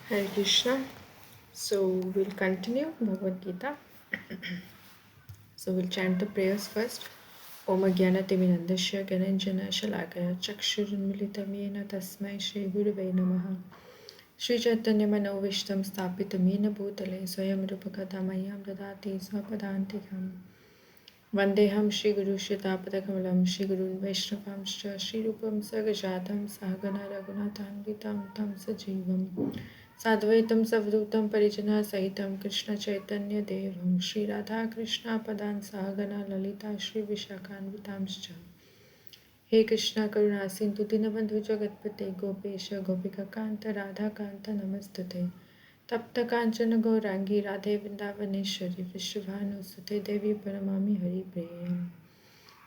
Hare Krishna. So we'll continue Bhagavad Gita. So we'll chant the prayers first. Om Jnanatimirandasya Gyananjana Shalakaya Chakshurunmilitam Yena Tasmai Shri Gurave Namaha. Shri Chaitanya Manovishtam Stapitam Yena Bhutale Swayam Rupakadamayam Dadati Swapadantikam. Vandeham Shri Guru Shritapadakamlam Shri Gurun Vaishnavamscha Shri Rupam Sagajatam Sahagana Raghunathanvitam Tam Sajivam Sadvaitam Savdutam Parijana Sahitam Krishna Chaitanya Devam Shri Radha Krishna Padan Sahagana Lalita Shri Vishakhanvitamscha He Krishna Karuna Sindhu Dinabandhu Jagatpate Gopesha Gopika Kanta Radha Kanta Namastute Tapta Kanchana Gaurangi Radhe Vrindavaneshwari Vishwabhanu Sute Devi Paramami Hari Prem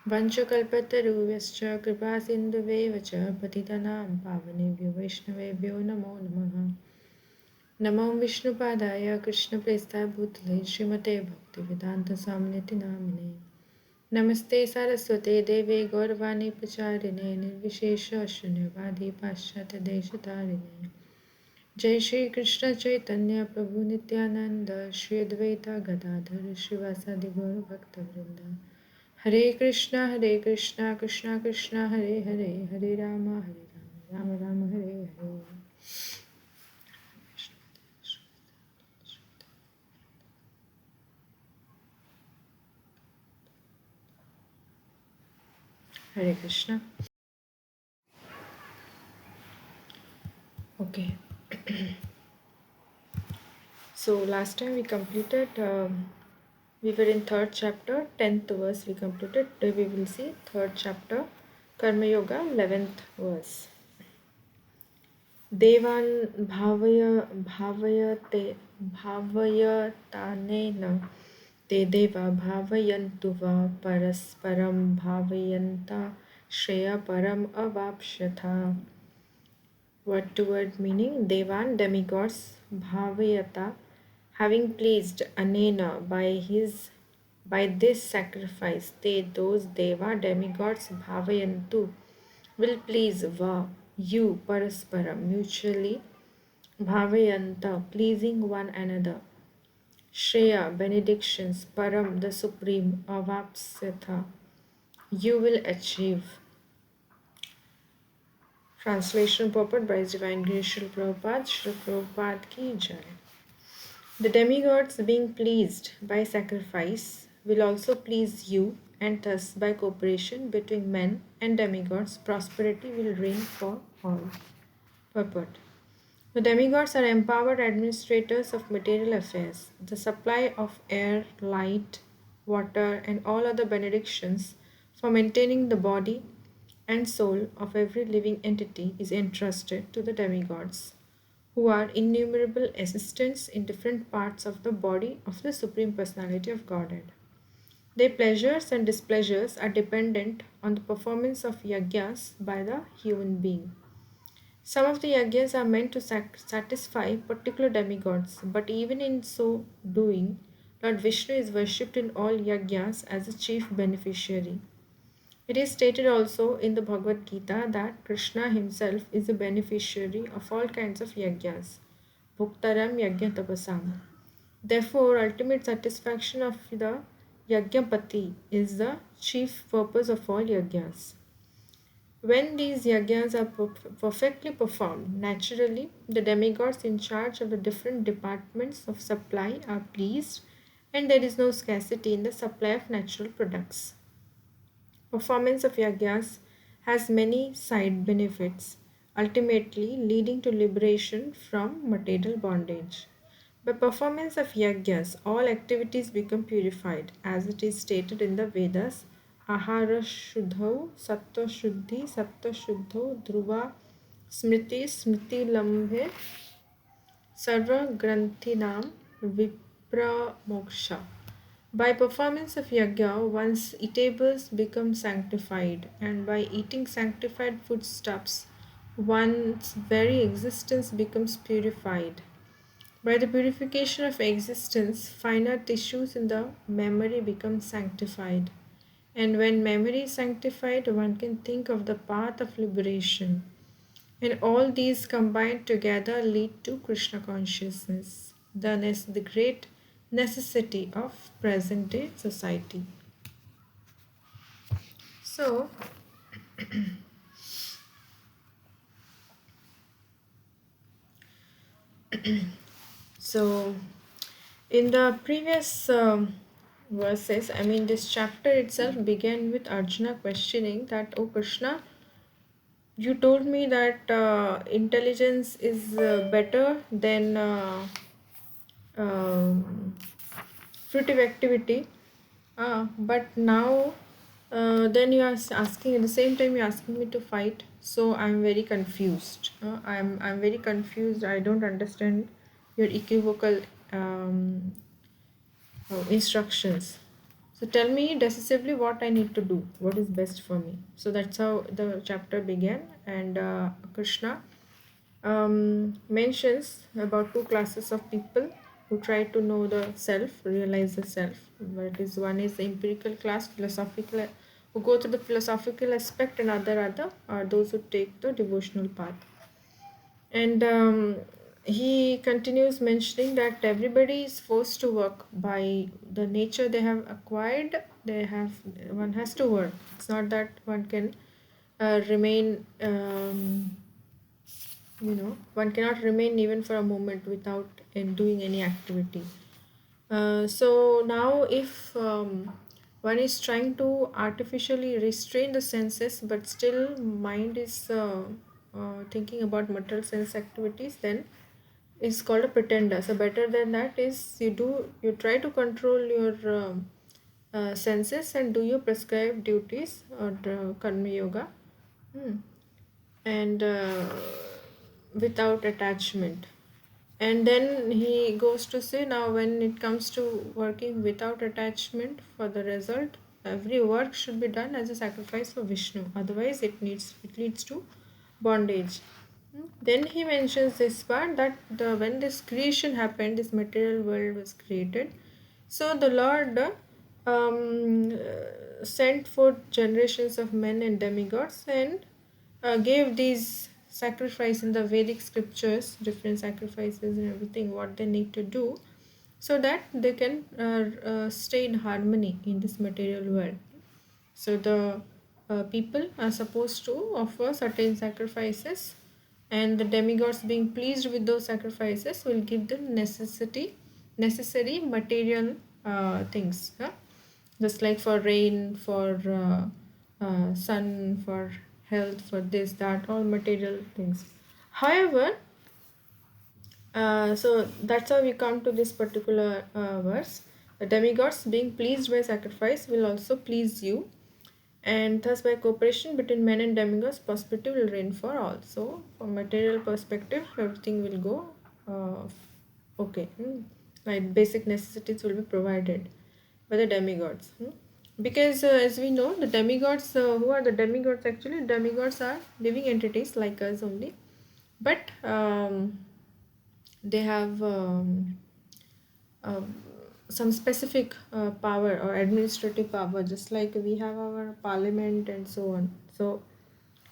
Vanchakalpataruvascha Kripa Sindhuve Vacha Patitanam Pavanebhyo Vaishnavebhyo Namo Namaha Namo Vishnupadaya Krishna Prestha Bhutale Srimate Bhakti Vedanta Samniti Namine Namaste Saraswate Deve Gauravani Pacharine Nirvishesha Shunyavadi Paschata Deshatarine Jai Shri Krishna Chaitanya Prabhu Nityananda Shri Advaita Gadadhar Shivasadi Gaura Bhakta Vrinda Hare Krishna Krishna Krishna Hare Hare Hare Rama Rama Rama Hare Hare Hare Krishna. Okay. So last time we completed, we were in third chapter, 10th verse we completed. Today we will see third chapter, Karma Yoga, 11th verse. Devan bhavayatanena te deva bhavayantu va parasparam bhavayanta shreya param avapshatha. Word to word meaning Devan demigods Bhavayata having pleased Anena by this sacrifice they those Deva demigods Bhavayantu will please Va you Parasparam mutually Bhavayanta pleasing one another Shreya benedictions Param the supreme Avapsatha you will achieve. Translation purport by His Divine Grace Srila Prabhupada, Srila Prabhupada ki jai. The demigods being pleased by sacrifice will also please you and thus by cooperation between men and demigods prosperity will reign for all. Purport. The demigods are empowered administrators of material affairs. The supply of air, light, water and all other benedictions for maintaining the body and soul of every living entity is entrusted to the demigods, who are innumerable assistants in different parts of the body of the Supreme Personality of Godhead. Their pleasures and displeasures are dependent on the performance of yajnas by the human being. Some of the yajnas are meant to satisfy particular demigods, but even in so doing, Lord Vishnu is worshipped in all yajnas as the chief beneficiary. It is stated also in the Bhagavad Gita that Krishna himself is the beneficiary of all kinds of yajnas. Bhuktaram yajna tapasam. Therefore, ultimate satisfaction of the Yajnapati is the chief purpose of all yajnas. When these yajnas are perfectly performed, naturally, the demigods in charge of the different departments of supply are pleased and there is no scarcity in the supply of natural products. Performance of yajnas has many side benefits, ultimately leading to liberation from material bondage. By performance of yajnas, all activities become purified, as it is stated in the Vedas. Ahara Shuddhau, Sattva Shuddhi, Sattva Shuddhau, Dhruva, Smriti, Smriti Lambhe, Sarva Granthinam, Vipra Moksha. By performance of yajna, one's eatables become sanctified, and by eating sanctified foodstuffs, one's very existence becomes purified. By the purification of existence, finer tissues in the memory become sanctified. And when memory is sanctified, one can think of the path of liberation. And all these combined together lead to Krishna consciousness, the great necessity of present day society. So, so in the previous verses, I mean, this chapter itself began with Arjuna questioning that, "Oh Krishna, you told me that intelligence is better than um, fruitive activity. But now, then you are asking at the same time you're asking me to fight. So I'm very confused. I'm very confused. I don't understand your equivocal um, instructions. So tell me decisively what I need to do. What is best for me." So that's how the chapter began, and Krishna mentions about two classes of people who try to know the self, realize the self. That is, one is the empirical class, philosophical, who go to the philosophical aspect, and other are those who take the devotional path. And he continues mentioning that everybody is forced to work by the nature they have acquired. One has to work. It's not that one can remain. One cannot remain even for a moment without doing any activity. So now, if one is trying to artificially restrain the senses, but still mind is thinking about material sense activities, then it's called a pretender. So better than that is you try to control your senses and do your prescribed duties or karma yoga. Hmm. And without attachment. And then he goes to say, now when it comes to working without attachment for the result, every work should be done as a sacrifice for Vishnu, otherwise it leads to bondage. Then he mentions this part that when this creation happened, this material world was created. So the Lord sent forth generations of men and demigods, and gave these sacrifice in the Vedic scriptures, different sacrifices and everything, what they need to do, so that they can stay in harmony in this material world. So the people are supposed to offer certain sacrifices, and the demigods, being pleased with those sacrifices, will give them necessary material things. Huh? Just like for rain, for sun, for health, for this, that, all material things. However, so that's how we come to this particular verse. The demigods, being pleased by sacrifice, will also please you, and thus by cooperation between men and demigods, prosperity will reign for all. So from material perspective, everything will go okay. Like basic necessities will be provided by the demigods. Because as we know, the demigods, who are the demigods? Actually, demigods are living entities like us only, but they have um, some specific power or administrative power, just like we have our parliament and so on. So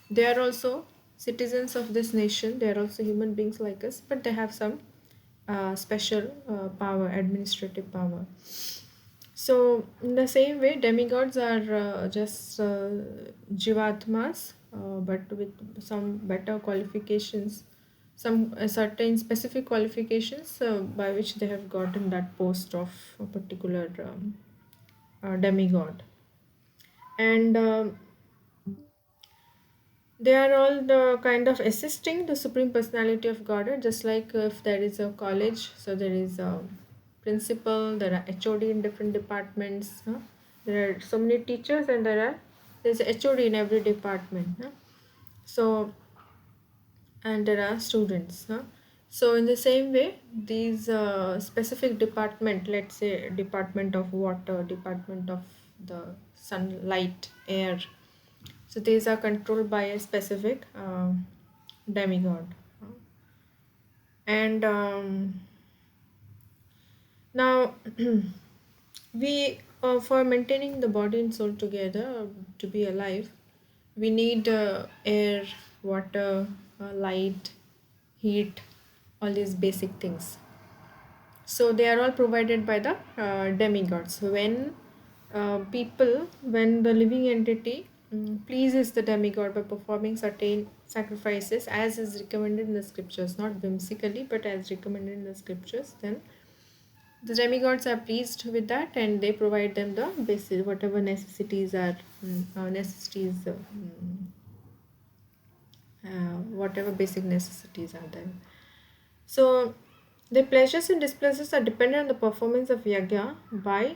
they are also citizens of this nation. They are also human beings like us, but they have some special power, administrative power. So in the same way, demigods are just jivatmas, but with some better qualifications, some certain specific qualifications by which they have gotten that post of a particular demigod. And they are all the kind of assisting the Supreme Personality of Godhead, just like if there is a college, so there is a principal, there are HOD in different departments. Huh? There are so many teachers, and there's a HOD in every department. Huh? So, and there are students. Huh? So in the same way, these specific department, let's say department of water, department of the sunlight, air, so these are controlled by a specific demigod. And now we for maintaining the body and soul together, to be alive, we need air, water, light, heat, all these basic things. So they are all provided by the demigods. When the living entity pleases the demigod by performing certain sacrifices as is recommended in the scriptures, not whimsically but as recommended in the scriptures, then the demigods are pleased with that and they provide them the basic whatever necessities are whatever basic necessities are there. So the pleasures and displeasures are dependent on the performance of yagya by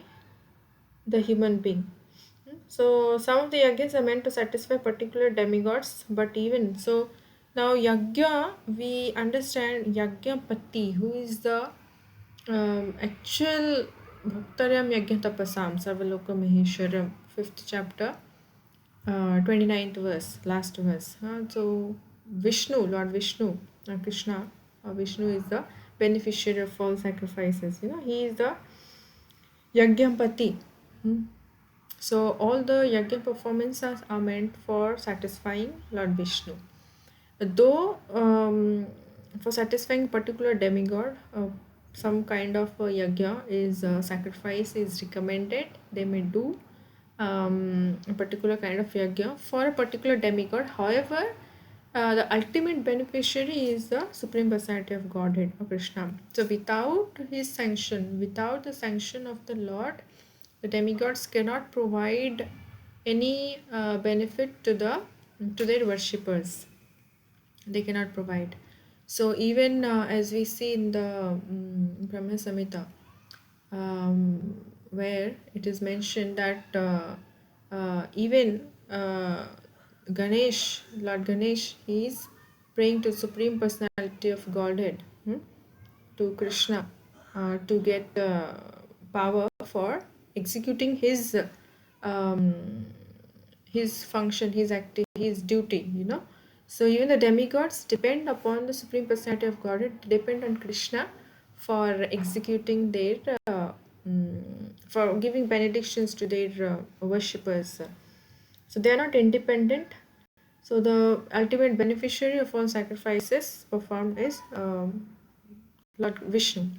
the human being. So some of the yajnas are meant to satisfy particular demigods, but even so, now yagya we understand yagya pati, who is the actual Bhaktaryam Yajna Tapasam Sarvaloka Maheshwaram, 5th chapter, 29th verse, last verse. So Vishnu, Lord Vishnu, Krishna, Vishnu is the beneficiary of all sacrifices. He is the Yajnampati. So all the yajna performances are meant for satisfying Lord Vishnu. Though for satisfying particular demigod, some kind of a yajna is sacrifice is recommended. They may do a particular kind of yajna for a particular demigod. However, the ultimate beneficiary is the Supreme Personality of Godhead, or Krishna. So without his sanction, without the sanction of the Lord, the demigods cannot provide any benefit to their worshippers. They cannot provide. So even as we see in the Brahma Samhita, where it is mentioned that even Lord Ganesh, he is praying to Supreme Personality of Godhead, to Krishna, to get power for executing um, his function, his duty. So even the demigods depend upon the Supreme Personality of Godhead, depend on Krishna for executing their, for giving benedictions to their worshippers. So they are not independent. So the ultimate beneficiary of all sacrifices performed is Lord Vishnu,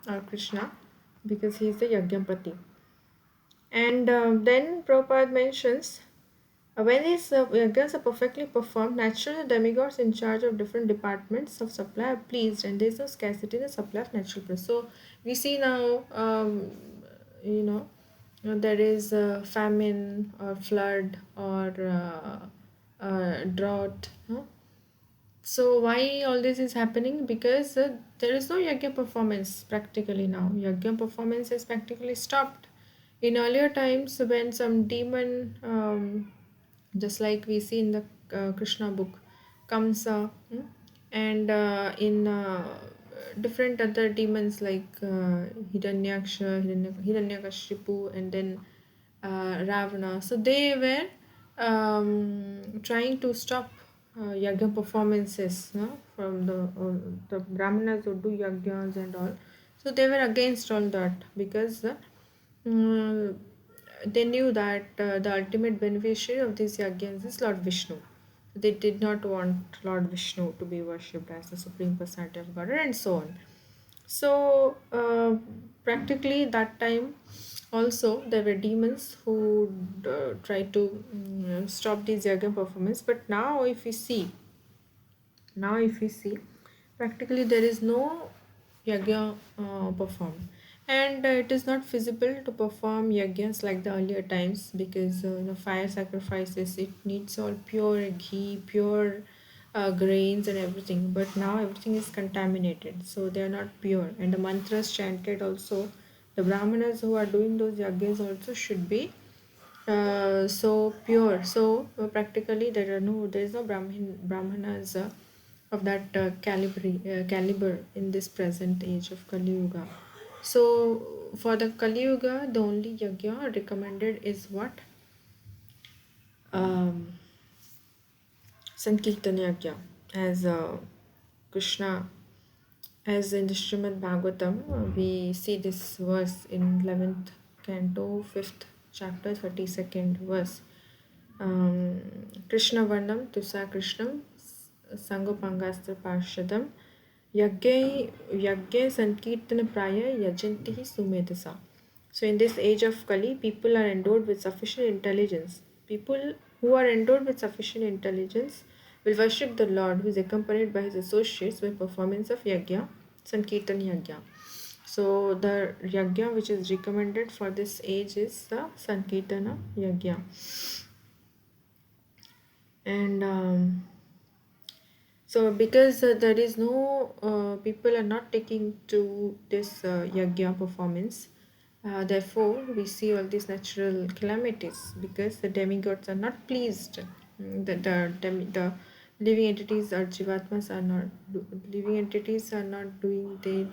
or Krishna, because he is the Yajnampati. And then Prabhupada mentions when these yajnas are perfectly performed, naturally the demigods in charge of different departments of supply are pleased, and there is no scarcity in the supply of natural products. So we see now, you know, there is a famine or flood or drought. So why all this is happening? Because there is no yajna performance practically now. Yajna performance is practically stopped. In earlier times, when some demon, just like we see in the Krishna book, Kamsa, and in different other demons like Hiranyakashipu, and then Ravana. So they were trying to stop yagya performances, from the Brahmanas who do yagyas and all. So they were against all that because mm, they knew that the ultimate beneficiary of these yajnas is Lord Vishnu. They did not want Lord Vishnu to be worshipped as the Supreme Personality of Godhead and so on. So practically that time also there were demons who tried to stop these yagya performance. But now if we see, practically there is no yagya performed, and it is not feasible to perform yajnas like the earlier times because fire sacrifices, it needs all pure ghee, pure grains and everything. But now everything is contaminated, so they are not pure, and the mantras chanted also, the brahmanas who are doing those yajnas also should be so pure. So practically there is no brahmanas of that caliber in this present age of Kali Yuga. So for the Kali Yuga, the only yajna recommended is what? Um, Sankirtana yajna, as Krishna, as in the Srimad Bhagavatam, we see this verse in 11th canto, 5th chapter, 32nd verse. Krishna Varnam Tusa Krishnam Sangopangastra Parshadam Yagya Sankirtana Praya Yajantihi Sumedasa. So, in this age of Kali, people are endowed with sufficient intelligence. People who are endowed with sufficient intelligence will worship the Lord, who is accompanied by his associates by performance of Yagya, Sankirtan Yagya. So, the Yagya which is recommended for this age is the Sankirtana Yagya. And so, because there is no people are not taking to this yagya performance, therefore we see all these natural calamities because the demigods are not pleased. The living entities or jivatmas are not living entities are not doing their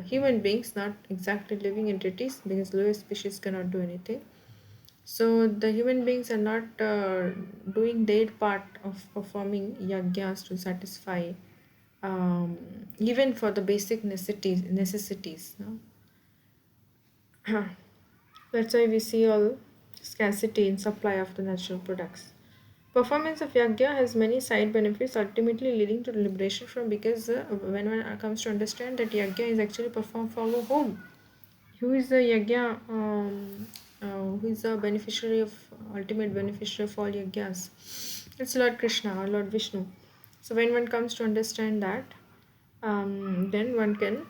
human beings, not exactly living entities because lower species cannot do anything. So the human beings are not doing their part of performing yagyas to satisfy even for the basic necessities. No? That's why we see all scarcity in supply of the natural products. Performance of yagya has many side benefits, ultimately leading to liberation from because when one comes to understand that yagya is actually performed for our home. Who is the yagya? Who is the beneficiary of ultimate beneficiary of all yagyas? It's Lord Krishna or Lord Vishnu. So when one comes to understand that, then one can,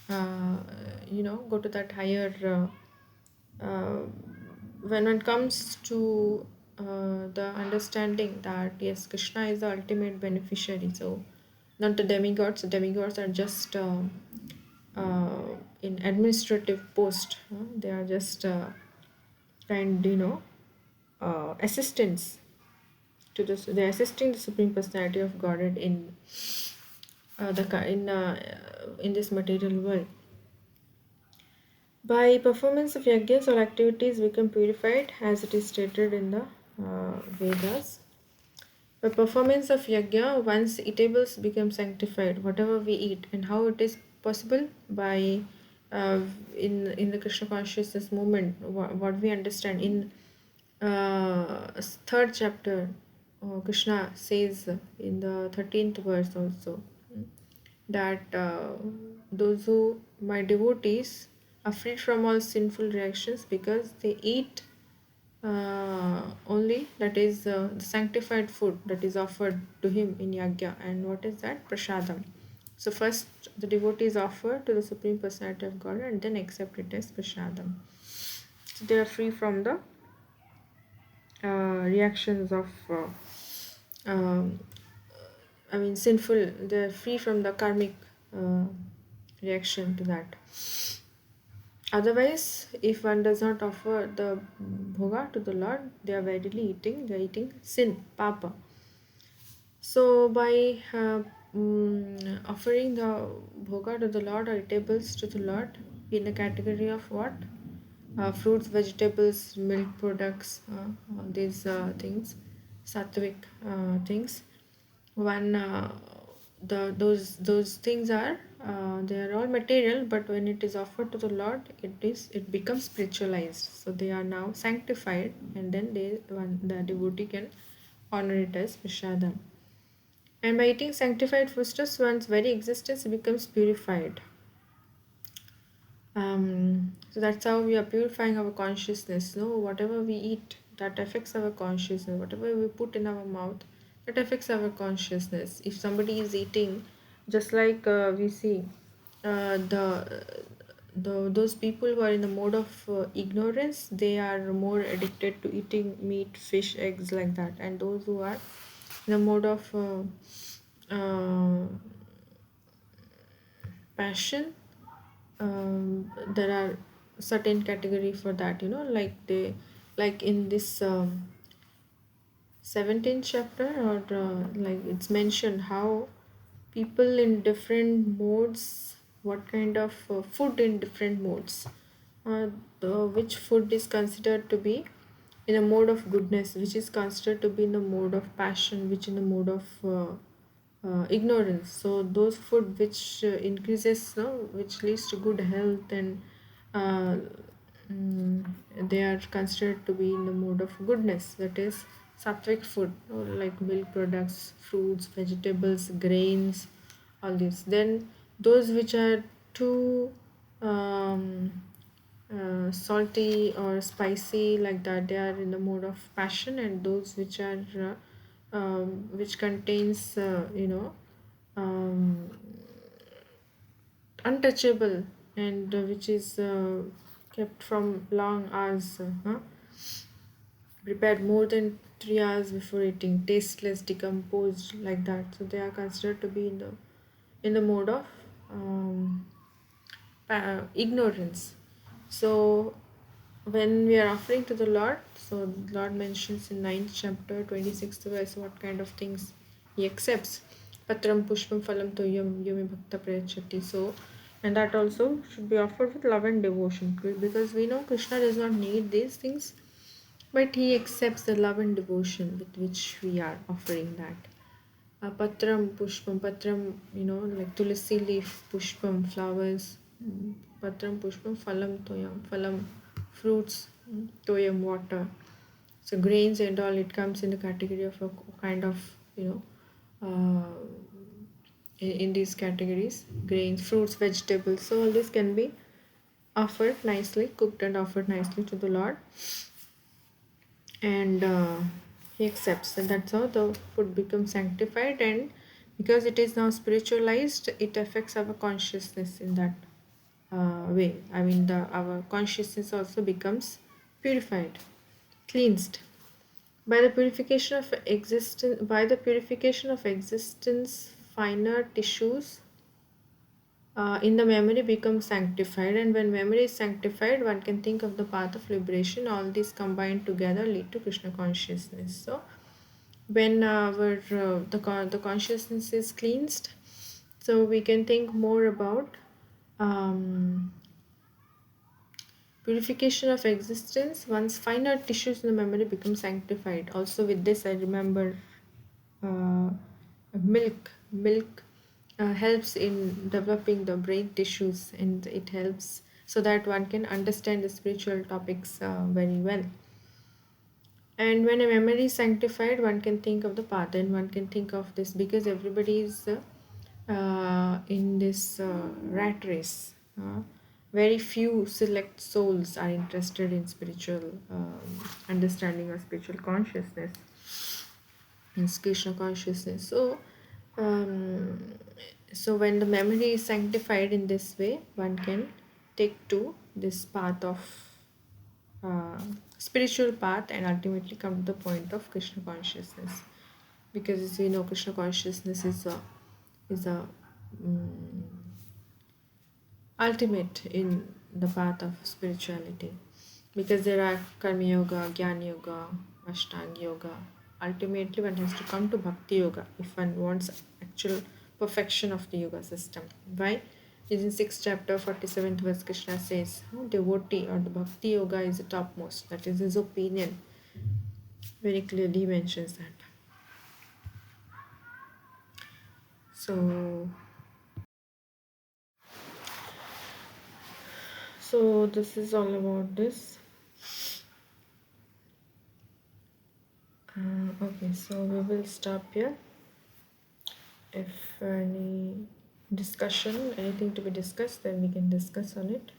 uh, go to that higher. When one comes to the understanding that yes, Krishna is the ultimate beneficiary. So not the demigods. The demigods are just in administrative post. They are just kind, assistants to this. They're assisting the Supreme Personality of Godhead in in this material world. By performance of yajnas, all activities become purified, as it is stated in the Vedas. By performance of yajna, one's eatables become sanctified, whatever we eat, and how it is possible by in the Krishna consciousness movement. What we understand in third chapter, Krishna says in the 13th verse also that those who my devotees are free from all sinful reactions because they eat only that is the sanctified food that is offered to him in yagya. And what is that? Prasadam. So first the devotee is offered to the Supreme Personality of God and then accept it as prasadam. So they are free from the reactions of sinful. They are free from the karmic uh, reaction to that. Otherwise, if one does not offer the bhoga to the Lord, they are they are eating sin, papa. So, by offering the bhoga to the Lord or eatables to the Lord in the category of what? Fruits, vegetables, milk products, these things, sattvic things. One those things are they are all material, but when it is offered to the Lord, it becomes spiritualized. So they are now sanctified, and then the devotee can honor it as prashadam. And by eating sanctified foodstuffs, one's very existence becomes purified. So that's how we are purifying our consciousness. No, whatever we eat, that affects our consciousness. Whatever we put in our mouth, that affects our consciousness. If somebody is eating, just like we see the those people who are in the mode of ignorance, they are more addicted to eating meat, fish, eggs like that. And those who are in the mode of passion, there are certain category for that, like in this 17th chapter, or like it's mentioned how people in different modes, what kind of food in different modes, which food is considered to be in a mode of goodness, which is considered to be in the mode of passion, which in the mode of ignorance. So those food which increases, which leads to good health, and uh, they are considered to be in the mode of goodness, that is sattvic food, or like milk products, fruits, vegetables, grains, all this. Then those which are too um, salty or spicy like that, they are in the mode of passion. And those which are which contains um, untouchable, and which is kept from long hours, prepared more than 3 hours before eating, tasteless, decomposed like that. So they are considered to be in the mode of ignorance. So when we are offering to the Lord, so the Lord mentions in 9th chapter 26th verse what kind of things He accepts. Patram pushpam phalam toyam yumi bhakta prayachati. So, and that also should be offered with love and devotion, because we know Krishna does not need these things, but He accepts the love and devotion with which we are offering that. Patram, pushpam, patram, like tulsi leaf, pushpam, flowers, patram, pushpam, phalam, toyam, phalam, fruits, toyam, water. So grains and all, it comes in the category of a kind of, in these categories, grains, fruits, vegetables. So all this can be offered nicely, cooked and offered nicely to the Lord, and He accepts, and that's how the food becomes sanctified. And because it is now spiritualized, it affects our consciousness in that way. I mean, the our consciousness also becomes purified, cleansed by the purification of existence. By the purification of existence, finer tissues in the memory becomes sanctified, and when memory is sanctified, one can think of the path of liberation. All these combined together lead to Krishna consciousness. So when our the consciousness is cleansed, so we can think more about um, purification of existence. Once finer tissues in the memory become sanctified. Also with this, I remember uh, milk helps in developing the brain tissues, and it helps so that one can understand the spiritual topics very well. And when a memory is sanctified, one can think of the path, and one can think of this, because everybody is in this rat race. Very few select souls are interested in spiritual understanding or spiritual consciousness, in Krishna consciousness. Um, so when the memory is sanctified in this way, one can take to this path of uh, spiritual path, and ultimately come to the point of Krishna consciousness. Because as we know, Krishna consciousness is a mm, ultimate in the path of spirituality. Because there are karma yoga, jnana yoga, ashtanga yoga. Ultimately, one has to come to bhakti yoga if one wants actual perfection of the yoga system. Why? Is in 6th chapter 47th verse, Krishna says, devotee or the bhakti yoga is the topmost. That is his opinion. Very clearly mentions that. So this is all about this. Okay, so we will stop here. If any discussion, anything to be discussed, then we can discuss on it.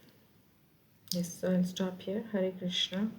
Yes, so I'll stop here. Hare Krishna.